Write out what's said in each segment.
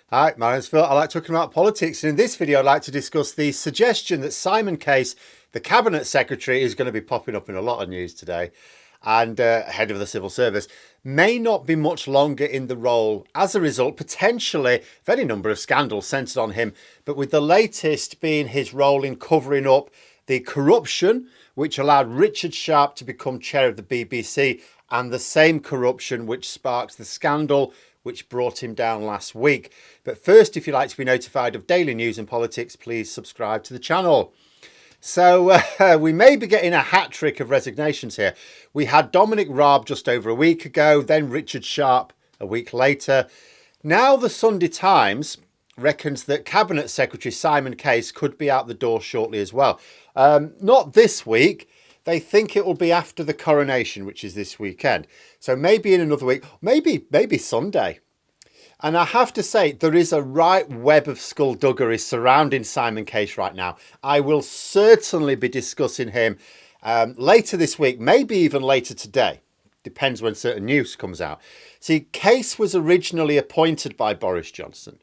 Hi, my name's Phil. I like talking about politics, and in this video I'd like to discuss the suggestion that Simon Case, the Cabinet Secretary, is going to be popping up in a lot of news today, and head of the Civil Service, may not be much longer in the role as a result, potentially, of any number of scandals centred on him, but with the latest being his role in covering up the corruption which allowed Richard Sharp to become chair of the BBC, and the same corruption which sparks the scandal which brought him down last week. But first, if you'd like to be notified of daily news and politics, please subscribe to the channel. So we may be getting a hat trick of resignations here. We had Dominic Raab just over a week ago, then Richard Sharp a week later. Now the Sunday Times reckons that Cabinet Secretary Simon Case could be out the door shortly as well. Not this week. They think it will be after the coronation, which is this weekend. So maybe in another week, maybe Sunday. And I have to say, there is a right web of skullduggery surrounding Simon Case right now. I will certainly be discussing him later this week, maybe even later today. Depends when certain news comes out. See, Case was originally appointed by Boris Johnson.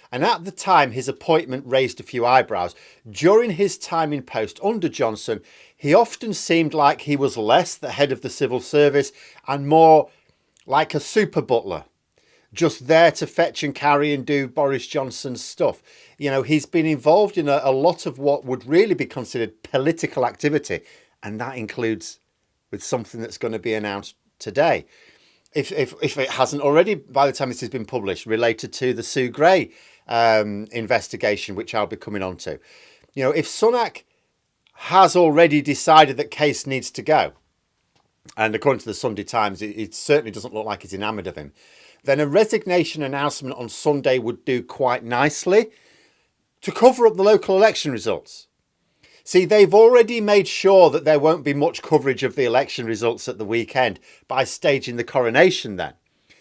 And at the time, his appointment raised a few eyebrows. During his time in post under Johnson, he often seemed like he was less the head of the civil service and more like a super butler, just there to fetch and carry and do Boris Johnson's stuff. You know, he's been involved in a lot of what would really be considered political activity, and that includes with something that's going to be announced today. If it hasn't already, by the time this has been published, related to the Sue Gray investigation, which I'll be coming on to. You know, if Sunak has already decided that Case needs to go, and according to the Sunday Times, it certainly doesn't look like he's enamoured of him, then a resignation announcement on Sunday would do quite nicely to cover up the local election results. See, they've already made sure that there won't be much coverage of the election results at the weekend by staging the coronation then.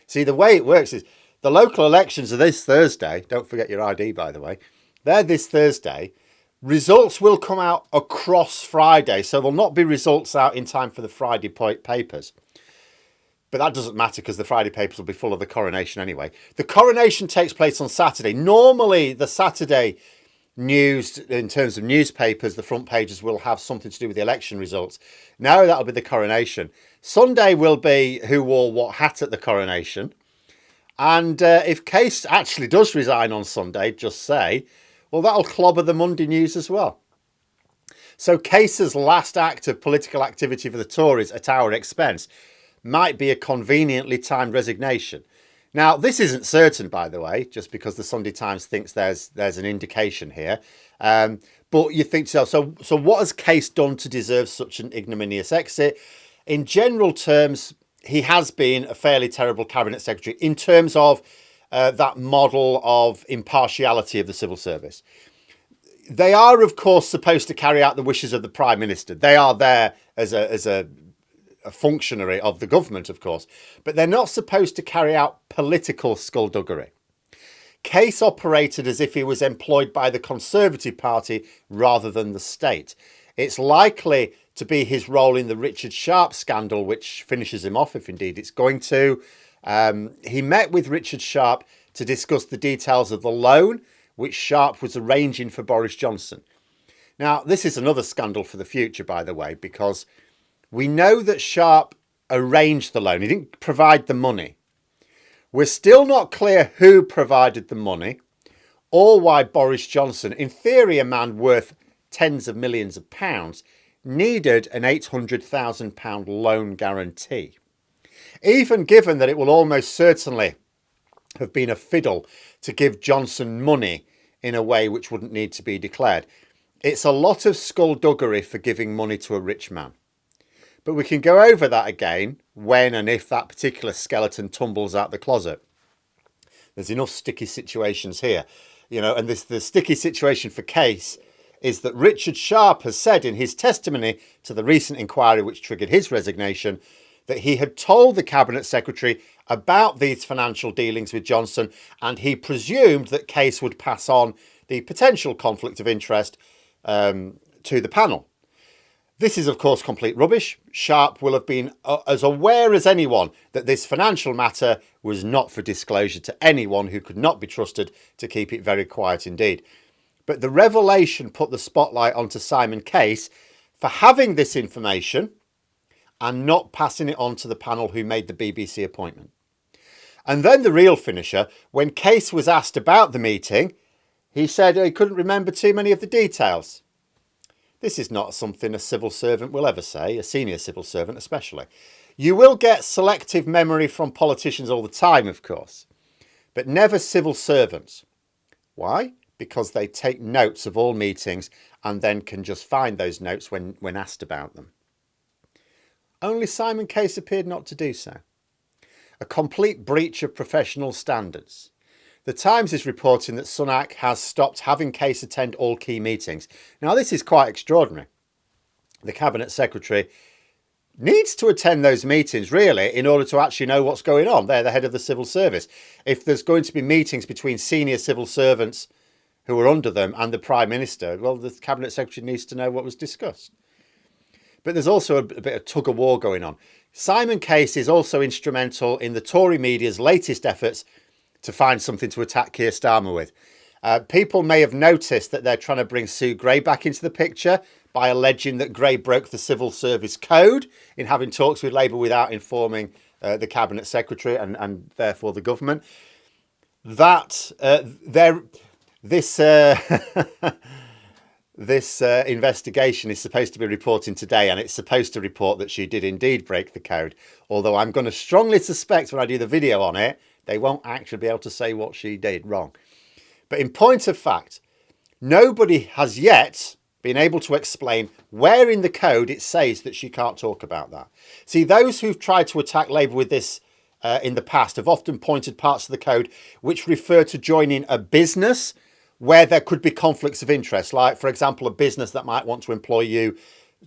See, the way it works is the local elections are this Thursday. Don't forget your ID, by the way. They're this Thursday. Results will come out across Friday, so there'll not be results out in time for the Friday papers. But that doesn't matter because the Friday papers will be full of the coronation anyway. The coronation takes place on Saturday. Normally, the Saturday news, in terms of newspapers, the front pages will have something to do with the election results. Now that'll be the coronation. Sunday will be who wore what hat at the coronation. And if Case actually does resign on Sunday, just say, well, that'll clobber the Monday news as well. So Case's last act of political activity for the Tories at our expense might be a conveniently timed resignation. Now, this isn't certain, by the way, just because the Sunday Times thinks there's an indication here. But you think so what has Case done to deserve such an ignominious exit? In general terms, he has been a fairly terrible cabinet secretary in terms of that model of impartiality of the civil service. They are, of course, supposed to carry out the wishes of the Prime Minister. They are there as a functionary of the government, of course, but they're not supposed to carry out political skullduggery. Case operated as if he was employed by the Conservative Party rather than the state. It's likely to be his role in the Richard Sharp scandal which finishes him off, if indeed it's going to. He met with Richard Sharp to discuss the details of the loan which Sharp was arranging for Boris Johnson. Now, this is another scandal for the future, by the way, because we know that Sharp arranged the loan. He didn't provide the money. We're still not clear who provided the money or why Boris Johnson, in theory a man worth tens of millions of pounds, needed an £800,000 loan guarantee. Even given that it will almost certainly have been a fiddle to give Johnson money in a way which wouldn't need to be declared. It's a lot of skullduggery for giving money to a rich man. But we can go over that again when and if that particular skeleton tumbles out the closet. There's enough sticky situations here, you know, and the sticky situation for Case is that Richard Sharp has said in his testimony to the recent inquiry which triggered his resignation that he had told the Cabinet Secretary about these financial dealings with Johnson, and he presumed that Case would pass on the potential conflict of interest to the panel. This is, of course, complete rubbish. Sharp will have been as aware as anyone that this financial matter was not for disclosure to anyone who could not be trusted to keep it very quiet indeed. But the revelation put the spotlight onto Simon Case for having this information and not passing it on to the panel who made the BBC appointment. And then the real finisher, when Case was asked about the meeting, he said he couldn't remember too many of the details. This is not something a civil servant will ever say, a senior civil servant especially. You will get selective memory from politicians all the time, of course, but never civil servants. Why? Because they take notes of all meetings and then can just find those notes when asked about them. Only Simon Case appeared not to do so. A complete breach of professional standards. The Times is reporting that Sunak has stopped having Case attend all key meetings. Now, this is quite extraordinary. The Cabinet Secretary needs to attend those meetings, really, in order to actually know what's going on. They're the head of the civil service. If there's going to be meetings between senior civil servants who are under them and the Prime Minister, well, the Cabinet Secretary needs to know what was discussed. But there's also a bit of tug of war going on. Simon Case is also instrumental in the Tory media's latest efforts to find something to attack Keir Starmer with. People may have noticed that they're trying to bring Sue Gray back into the picture by alleging that Gray broke the civil service code in having talks with Labour without informing the Cabinet Secretary and therefore the government. This investigation is supposed to be reporting today, and it's supposed to report that she did indeed break the code. Although I'm going to strongly suspect when I do the video on it, they won't actually be able to say what she did wrong. But in point of fact, nobody has yet been able to explain where in the code it says that she can't talk about that. See, those who've tried to attack Labour with this in the past have often pointed parts of the code which refer to joining a business where there could be conflicts of interest. Like, for example, a business that might want to employ you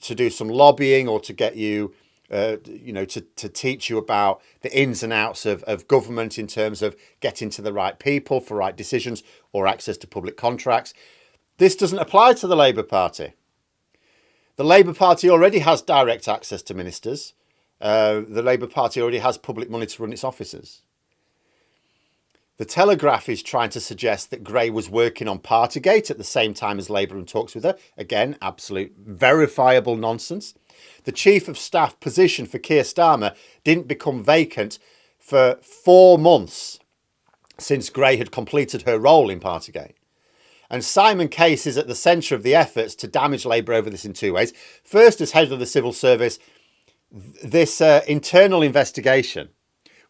to do some lobbying or to get you to teach you about the ins and outs of government in terms of getting to the right people for right decisions or access to public contracts. This doesn't apply to the Labour Party. The Labour Party already has direct access to ministers. The Labour Party already has public money to run its offices. The Telegraph is trying to suggest that Gray was working on Partygate at the same time as Labour and talks with her. Again, absolute verifiable nonsense. The Chief of Staff position for Keir Starmer didn't become vacant for 4 months since Gray had completed her role in Partygate. And Simon Case is at the centre of the efforts to damage Labour over this in 2 ways. First, as head of the civil service, this internal investigation,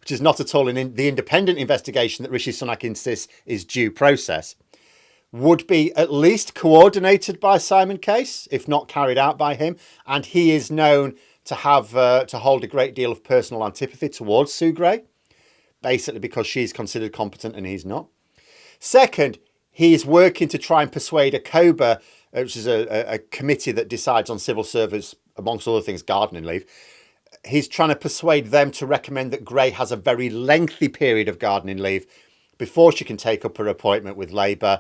which is not at all the independent investigation that Rishi Sunak insists is due process, would be at least coordinated by Simon Case, if not carried out by him. And he is known to have to hold a great deal of personal antipathy towards Sue Gray, basically because she's considered competent and he's not. Second, he's working to try and persuade a COBA, which is a committee that decides on civil service, amongst other things, gardening leave. He's trying to persuade them to recommend that Gray has a very lengthy period of gardening leave before she can take up her appointment with Labour,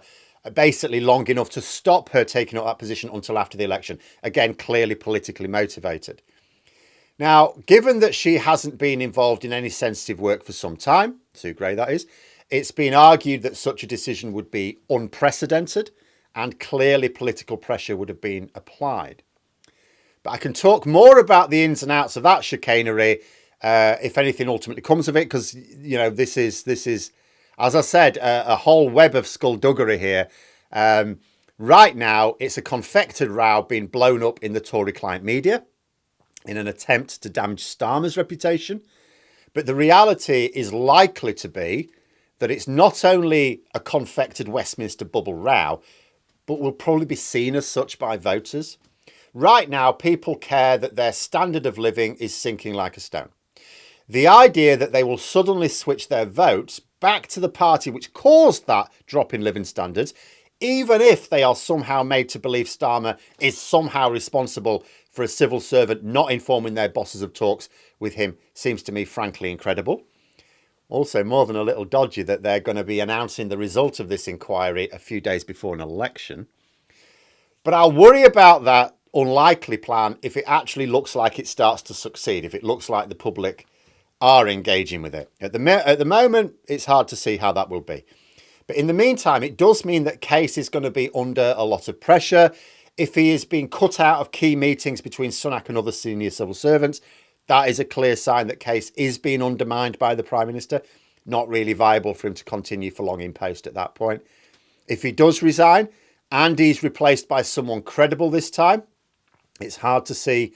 basically long enough to stop her taking up that position until after the election. Again, clearly politically motivated. Now, given that she hasn't been involved in any sensitive work for some time, Sue Gray that is, it's been argued that such a decision would be unprecedented and clearly political pressure would have been applied. But I can talk more about the ins and outs of that chicanery if anything ultimately comes of it, because, you know, this is, as I said, a whole web of skullduggery here. Right now, it's a confected row being blown up in the Tory client media in an attempt to damage Starmer's reputation. But the reality is likely to be that it's not only a confected Westminster bubble row, but will probably be seen as such by voters. Right now, people care that their standard of living is sinking like a stone. The idea that they will suddenly switch their votes back to the party which caused that drop in living standards, even if they are somehow made to believe Starmer is somehow responsible for a civil servant not informing their bosses of talks with him, seems to me frankly incredible. Also, more than a little dodgy that they're going to be announcing the result of this inquiry a few days before an election. But I'll worry about that unlikely plan if it actually looks like it starts to succeed, if it looks like the public are engaging with it. At the moment, it's hard to see how that will be. But in the meantime, it does mean that Case is going to be under a lot of pressure. If he is being cut out of key meetings between Sunak and other senior civil servants, that is a clear sign that Case is being undermined by the Prime Minister. Not really viable for him to continue for long in post at that point. If he does resign and he's replaced by someone credible this time, it's hard to see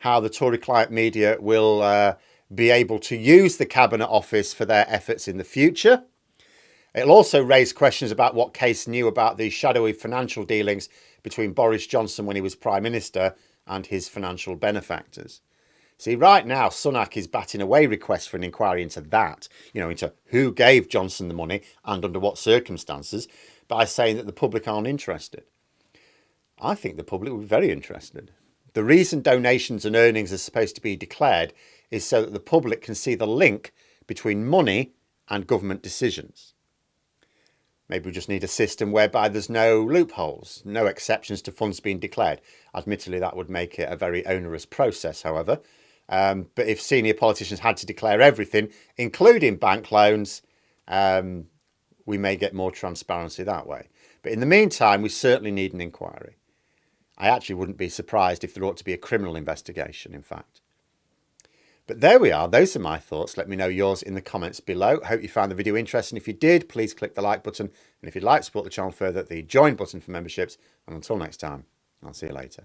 how the Tory client media will be able to use the Cabinet Office for their efforts in the future. It'll also raise questions about what Case knew about the shadowy financial dealings between Boris Johnson when he was Prime Minister and his financial benefactors. See, right now, Sunak is batting away requests for an inquiry into that, into who gave Johnson the money and under what circumstances, by saying that the public aren't interested. I think the public will be very interested. The reason donations and earnings are supposed to be declared is so that the public can see the link between money and government decisions. Maybe we just need a system whereby there's no loopholes, no exceptions to funds being declared. Admittedly, that would make it a very onerous process, however. But if senior politicians had to declare everything, including bank loans, we may get more transparency that way. But in the meantime, we certainly need an inquiry. I actually wouldn't be surprised if there ought to be a criminal investigation, in fact. But there we are. Those are my thoughts. Let me know yours in the comments below. Hope you found the video interesting. If you did, please click the like button. And if you'd like to support the channel further, the join button for memberships. And until next time, I'll see you later.